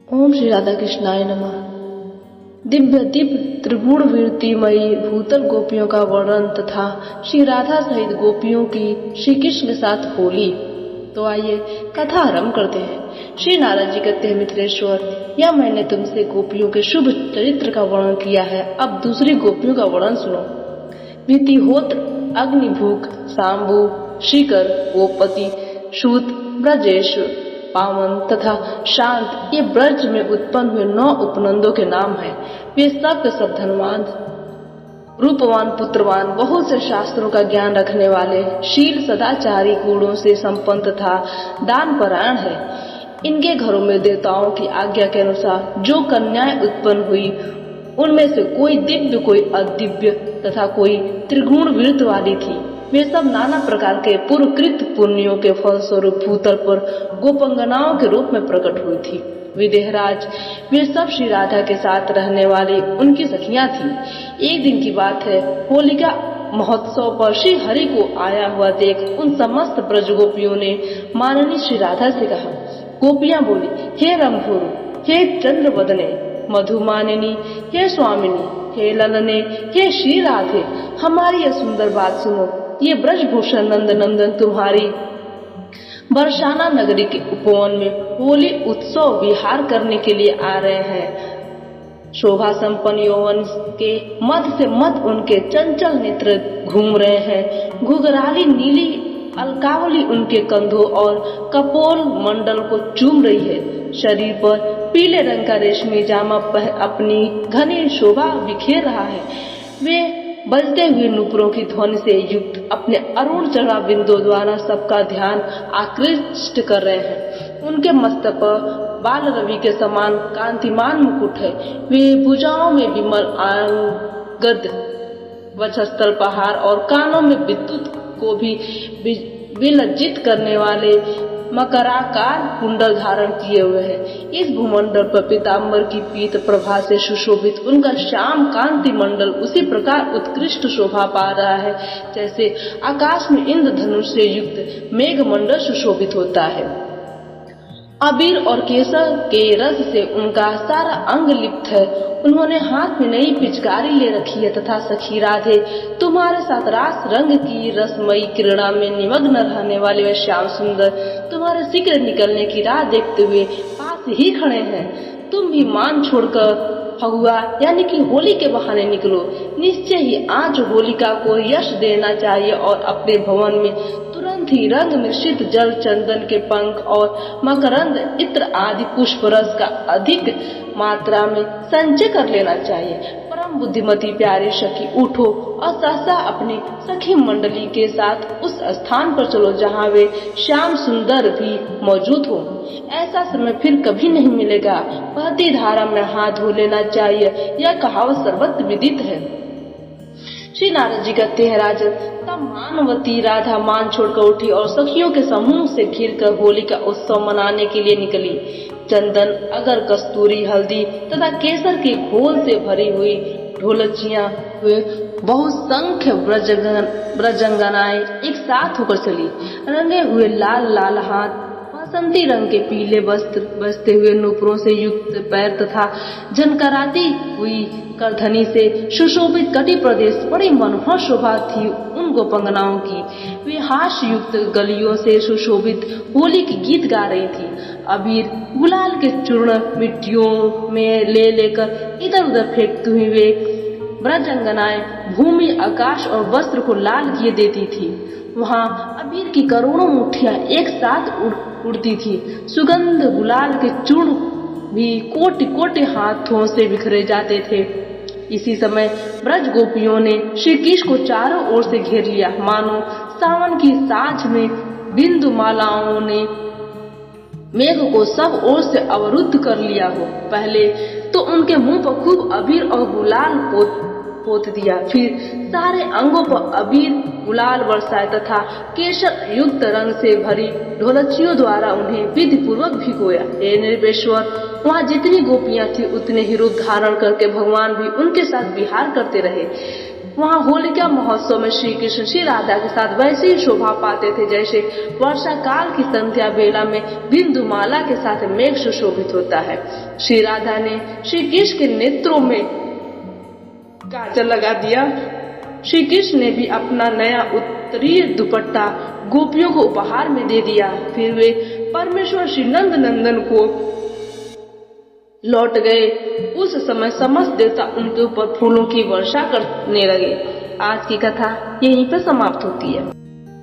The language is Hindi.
ओम श्री राधा कृष्णाय नमः। दिव्य दिव्य त्रिगुण वीरतिमयी भूतल गोपियों का वर्णन तथा श्री राधा सहित गोपियों की श्री कृष्ण के साथ होली। तो आइए कथा आरंभ करते हैं। श्री नारद जी कहते हैं, मित्रेश्वर, या मैंने तुमसे गोपियों के शुभ चरित्र का वर्णन किया है, अब दूसरी गोपियों का वर्णन सुनो। वितिहोत्र, अग्निभूख, शांभु, श्रीकर, गोपति, सूत, ब्रजेश, पावन तथा शांत, ये ब्रज में उत्पन्न हुए 9 उपनंदों के नाम हैं। वे सब के सब धनवान, रूपवान, पुत्रवान, बहुत से शास्त्रों का ज्ञान रखने वाले, शील सदाचारी गुणों से संपन्न तथा दान परायण है। इनके घरों में देवताओं की आज्ञा के अनुसार जो कन्याएं उत्पन्न हुई, उनमें से कोई दिव्य, कोई अदिव्य तथा कोई त्रिगुण वीरत वाली थी। वे सब नाना प्रकार के पूर्वकृत पुण्यों के फलस्वरूप भूतल पर गोपंगनाओं के रूप में प्रकट हुई थी। विदेहराज, वे सब श्री राधा के साथ रहने वाली उनकी सखियां थी। एक दिन की बात है, होलिका महोत्सव पर श्री हरि को आया हुआ देख उन समस्त ब्रज गोपियों ने माननी श्री राधा से कहा। गोपियां बोली, हे रंभुरु, हे चंद्रवदने, मधुमानिनी, हे स्वामिनी, हे ललने, हे श्री राधे, हमारी यह सुंदर बात सुनो। ये ब्रजभूषण नंद नंदन तुम्हारी बरसाना नगरी के उपवन में होली उत्सव विहार करने के लिए आ रहे हैं। शोभा संपन्न यौवन के मध्य से मध्य उनके चंचल नेत्र घूम रहे हैं। घुघराली नीली अलकावली उनके कंधों और कपोल मंडल को चूम रही है। शरीर पर पीले रंग का रेशमी जामा अपनी घनी शोभा बिखेर रहा है। वे बजते हुए नुपुरों की ध्वनि से युक्त अपने अरुण चढ़ा बिंदु द्वारा सबका ध्यान आकृष्ट कर रहे हैं। उनके मस्तक पर बाल रवि के समान कांतिमान मुकुट है। वे भुजाओं में विमल अंगद, वक्षस्थल पहाड़ और कानों में विद्युत को भी विलज्जित करने वाले मकराकार कुंडल धारण किए हुए हैं। इस भूमंडल पर पीताम्बर की पीत प्रभा से सुशोभित उनका श्याम कांति मंडल उसी प्रकार उत्कृष्ट शोभा पा रहा है जैसे आकाश में इंद्रधनुष से युक्त मेघ मंडल सुशोभित होता है। अबीर और केसर के रस से उनका सारा अंग लिप्त है। उन्होंने हाथ में नई पिचकारी ले रखी है तथा सखी राधे, तुम्हारे साथ रास रंग की रसमयी क्रीड़ा में निमग्न रहने वाले वे श्याम सुंदर तुम्हारे शीघ्र निकलने की राह देखते हुए पास ही खड़े हैं। तुम भी मान छोड़कर फगुआ यानी कि होली के बहाने निकलो। निश्चय ही आज होलिका को यश देना चाहिए और अपने भवन में तुरंत ही रंग मिश्रित जल, चंदन के पंख और मकरंद, इत्र आदि पुष्प रस का अधिक मात्रा में संचय कर लेना चाहिए। परम बुद्धिमती प्यारी सखी, उठो और सहसा अपनी सखी मंडली के साथ उस स्थान पर चलो जहाँ वे श्याम सुंदर भी मौजूद हो। ऐसा समय फिर कभी नहीं मिलेगा। बहती धारा में हाथ धो लेना चाहिए, यह कहावत सर्वत्र विदित है। श्री नारद जी कहते हैं, राजन, तब मानवती राधा मान छोड़कर उठी और सखियों के समूह से घिरकर होली का उत्सव मनाने के लिए निकली। चंदन, अगर, कस्तूरी, हल्दी तथा केसर के घोल से भरी हुई ढोलचियां हुए बहुसंख्य ब्रजंगनाएं एक साथ होकर चली। रंगे हुए लाल लाल हाथ, बसंती रंग के पीले वस्त्र, बजते हुए नुपुरों से युक्त पैर तथा झनकराती हुई करधनी से सुशोभित कटी प्रदेश बड़ी मनोहर शोभा थी उन गोपंगनाओं की। वे हास्य युक्त गलियों से सुशोभित होली के गीत गा रही थी। अबीर गुलाल के चूर्ण मिट्टियों में ले लेकर इधर उधर फेंकती हुई वे ब्रजंगनाएं भूमि, आकाश और वस्त्र को लाल किए देती थी। वहाँ अबीर की करोड़ों मुट्ठियां एक साथ उड़ती थी। सुगंध गुलाल के चूर्ण भी कोटि कोटि हाथों से बिखरे जाते थे। इसी समय ब्रज गोपियों ने श्री कृष्ण को चारों ओर से घेर लिया, मानो सावन की साँझ में बिंदु मालाओं ने मेघ को सब ओर से अवरुद्ध कर लिया हो। पहले तो उनके मुंह पर खूब अबीर और गुलाल पोत दिया, फिर सारे अंगों पर अबीर गुलाल बरसाए तथा केसर युक्त रंग से भरी ढोलचियों द्वारा उन्हें विधि पूर्वक भिगोया। हे निर्वेश्वर, वहाँ जितनी गोपियां थी उतने ही रूप धारण करके भगवान भी उनके साथ विहार करते रहे। वहाँ होलिका महोत्सव में श्री कृष्ण श्री राधा के साथ वैसे ही शोभा पाते थे जैसे वर्षा काल की संध्या बेला में बिंदुमाला के साथ मेघ सुशोभित होता है। श्री राधा ने श्री कृष्ण के नेत्रों में काजल लगा दिया। श्री कृष्ण ने भी अपना नया उत्तरीय दुपट्टा गोपियों को उपहार में दे दिया। फिर वे परमेश्वर श्री नंद नंदन को लौट गए। उस समय समस्त देवता उनके ऊपर फूलों की वर्षा करने लगे। आज की कथा यहीं पर समाप्त होती है।